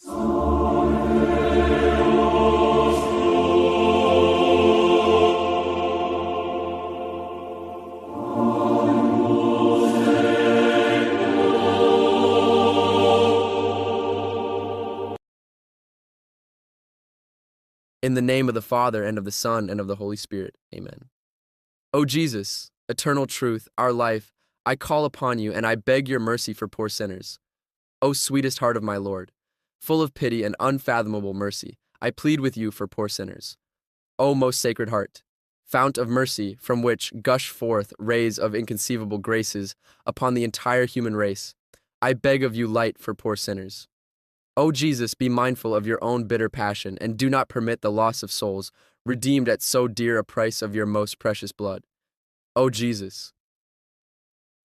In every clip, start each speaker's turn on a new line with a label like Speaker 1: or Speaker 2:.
Speaker 1: In the name of the Father, and of the Son, and of the Holy Spirit. Amen. O Jesus, eternal truth, our life, I call upon you, and I beg your mercy for poor sinners. O sweetest heart of my Lord, full of pity and unfathomable mercy, I plead with you for poor sinners. O most sacred heart, fount of mercy, from which gush forth rays of inconceivable graces upon the entire human race, I beg of you light for poor sinners. O Jesus, be mindful of your own bitter passion, and do not permit the loss of souls, redeemed at so dear a price of your most precious blood. O Jesus,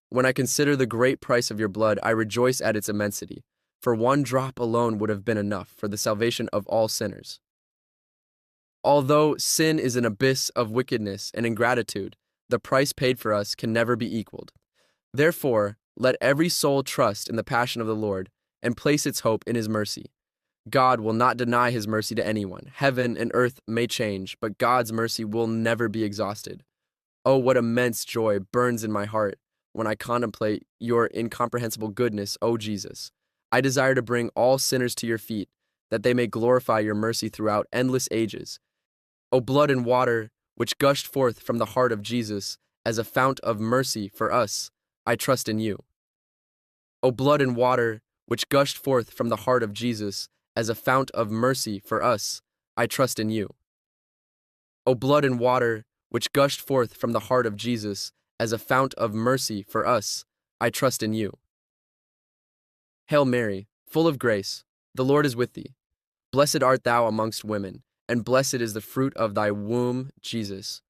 Speaker 1: when I consider the great price of your blood, I rejoice at its immensity, for one drop alone would have been enough for the salvation of all sinners. Although sin is an abyss of wickedness and ingratitude, the price paid for us can never be equaled. Therefore, let every soul trust in the passion of the Lord, and place its hope in his mercy. God will not deny his mercy to anyone. Heaven and earth may change, but God's mercy will never be exhausted. Oh, what immense joy burns in my heart when I contemplate your incomprehensible goodness, O Jesus. I desire to bring all sinners to your feet, that they may glorify your mercy throughout endless ages. O blood and water, which gushed forth from the heart of Jesus as a fount of mercy for us, I trust in you. O blood and water, which gushed forth from the heart of Jesus as a fount of mercy for us, I trust in you. O blood and water, which gushed forth from the heart of Jesus as a fount of mercy for us, I trust in you. Hail Mary, full of grace, the Lord is with thee. Blessed art thou amongst women, and blessed is the fruit of thy womb, Jesus.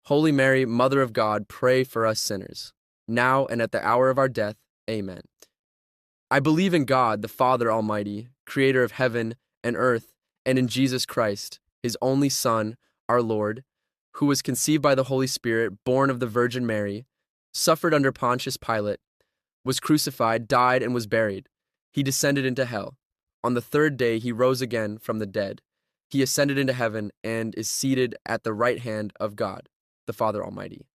Speaker 1: Holy Mary, Mother of God, pray for us sinners, now and at the hour of our death. Amen. I believe in God, the Father Almighty, creator of heaven and earth, and in Jesus Christ, his only Son, our Lord, who was conceived by the Holy Spirit, born of the Virgin Mary, suffered under Pontius Pilate, was crucified, died, and was buried. He descended into hell. On the third day he rose again from the dead. He ascended into heaven and is seated at the right hand of God, the Father Almighty.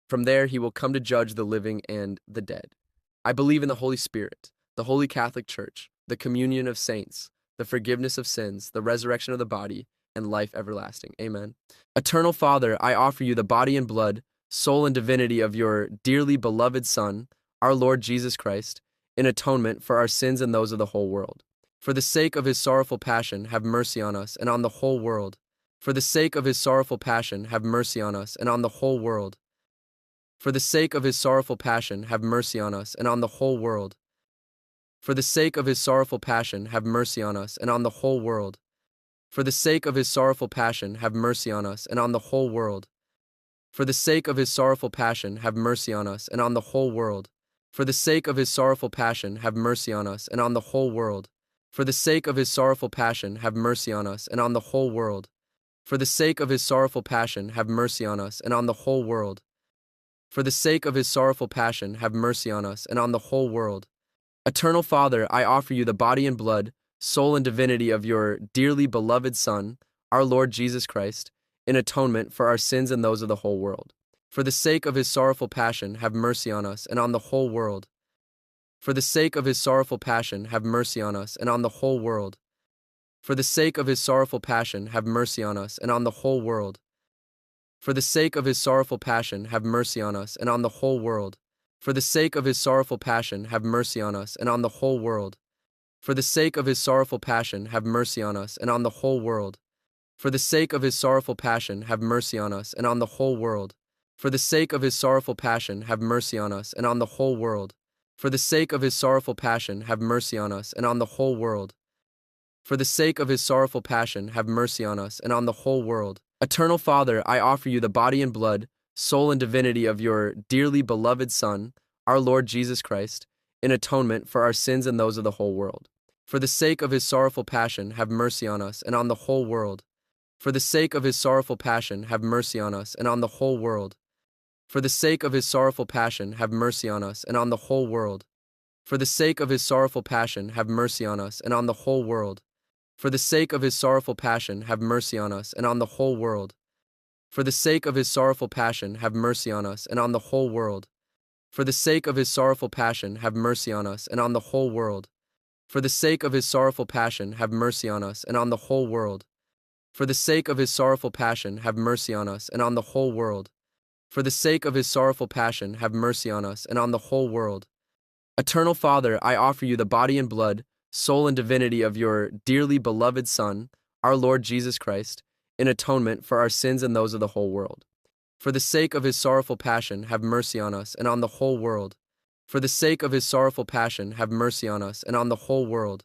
Speaker 1: From there he will come to judge the living and the dead. I believe in the Holy Spirit, the Holy Catholic Church, the communion of saints, the forgiveness of sins, the resurrection of the body, and life everlasting. Amen. Eternal Father, I offer you the body and blood, soul and divinity of your dearly beloved Son, our Lord Jesus Christ, in atonement for our sins and those of the whole world. For the sake of his sorrowful passion, have mercy on us and on the whole world. For the sake of his sorrowful passion, have mercy on us and on the whole world. For the sake of his sorrowful passion, have mercy on us and on the whole world. For the sake of his sorrowful passion, have mercy on us and on the whole world. For the sake of his sorrowful passion, have mercy on us and on the whole world. For the sake of his sorrowful passion, have mercy on us and on the whole world. For the sake of his sorrowful passion, have mercy on us and on the whole world. For the sake of his sorrowful passion, have mercy on us and on the whole world. For the sake of his sorrowful passion, have mercy on us and on the whole world. For the sake of his sorrowful passion, have mercy on us and on the whole world. Eternal Father, I offer you the body and blood, soul and divinity of your dearly beloved Son, our Lord Jesus Christ, in atonement for our sins and those of the whole world. For the sake of his sorrowful passion, have mercy on us and on the whole world. For the sake of his sorrowful passion, have mercy on us and on the whole world. For the sake of his sorrowful passion, have mercy on us and on the whole world. For the sake of his sorrowful passion, have mercy on us and on the whole world. For the sake of his sorrowful passion, have mercy on us and on the whole world. For the sake of his sorrowful passion, have mercy on us and on the whole world. For the sake of his sorrowful passion, have mercy on us and on the whole world. For the sake of his sorrowful passion, have mercy on us and on the whole world. For the sake of his sorrowful passion, have mercy on us and on the whole world. For the sake of his sorrowful passion, have mercy on us and on the whole world. Eternal Father, I offer you the body and blood, soul and divinity of your dearly beloved Son, our Lord Jesus Christ, in atonement for our sins and those of the whole world. For the sake of his sorrowful passion, have mercy on us and on the whole world. For the sake of his sorrowful passion, have mercy on us and on the whole world. For the sake of his sorrowful passion, have mercy on us and on the whole world. For the sake of his sorrowful passion, have mercy on us and on the whole world. For the sake of his sorrowful passion, have mercy on us and on the whole world. For the sake of his sorrowful passion, have mercy on us and on the whole world. For the sake of his sorrowful passion, have mercy on us and on the whole world. For the sake of his sorrowful passion, have mercy on us and on the whole world. For the sake of his sorrowful passion, have mercy on us and on the whole world. For the sake of his sorrowful passion, have mercy on us and on the whole world. Eternal Father, I offer you the body and blood, soul and divinity of your dearly beloved Son, our Lord Jesus Christ, in atonement for our sins and those of the whole world. For the sake of his sorrowful passion, have mercy on us and on the whole world. For the sake of his sorrowful passion, have mercy on us and on the whole world.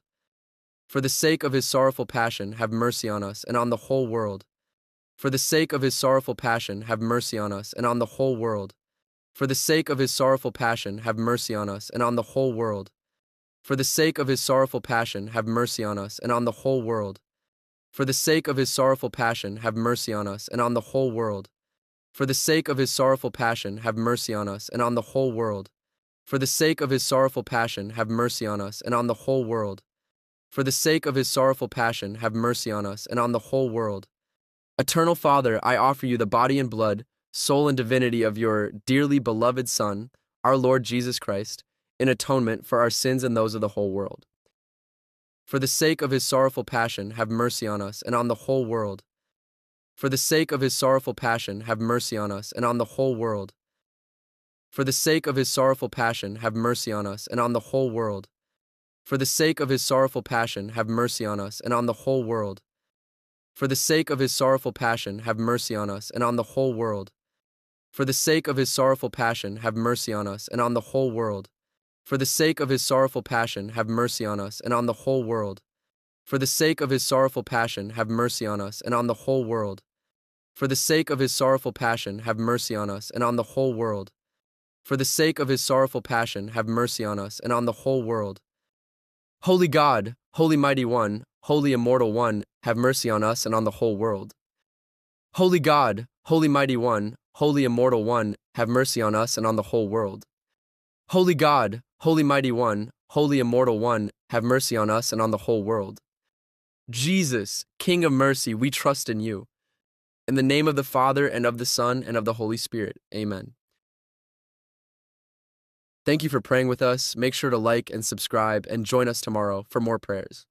Speaker 1: For the sake of his sorrowful passion, have mercy on us and on the whole world. For the sake of his sorrowful passion, have mercy on us and on the whole world. For the sake of his sorrowful passion, have mercy on us and on the whole world. For the sake of his sorrowful passion, have mercy on us and on the whole world. For the sake of his sorrowful passion, have mercy on us and on the whole world. For the sake of his sorrowful passion, have mercy on us and on the whole world. For the sake of his sorrowful passion, have mercy on us and on the whole world. For the sake of his sorrowful passion, have mercy on us and on the whole world. Eternal Father, I offer you the body and blood, soul and divinity of your dearly beloved Son, our Lord Jesus Christ, in atonement for our sins and those of the whole world. For the sake of his sorrowful passion, have mercy on us and on the whole world. For the sake of his sorrowful passion, have mercy on us and on the whole world. For the sake of his sorrowful passion, have mercy on us and on the whole world. For the sake of his sorrowful passion, have mercy on us and on the whole world. For the sake of his sorrowful passion, have mercy on us and on the whole world. For the sake of his sorrowful passion, have mercy on us and on the whole world. For the sake of his sorrowful passion, have mercy on us and on the whole world. For the sake of his sorrowful passion, have mercy on us and on the whole world. For the sake of his sorrowful passion, have mercy on us and on the whole world. For the sake of his sorrowful passion, have mercy on us and on the whole world. Holy God, Holy Mighty One, Holy Immortal One, have mercy on us and on the whole world. Holy God, Holy Mighty One, Holy Immortal One, have mercy on us and on the whole world. Holy God, Holy Mighty One, Holy Immortal One, have mercy on us and on the whole world. Jesus, King of mercy, we trust in you. In the name of the Father, and of the Son, and of the Holy Spirit. Amen. Thank you for praying with us. Make sure to like and subscribe and join us tomorrow for more prayers.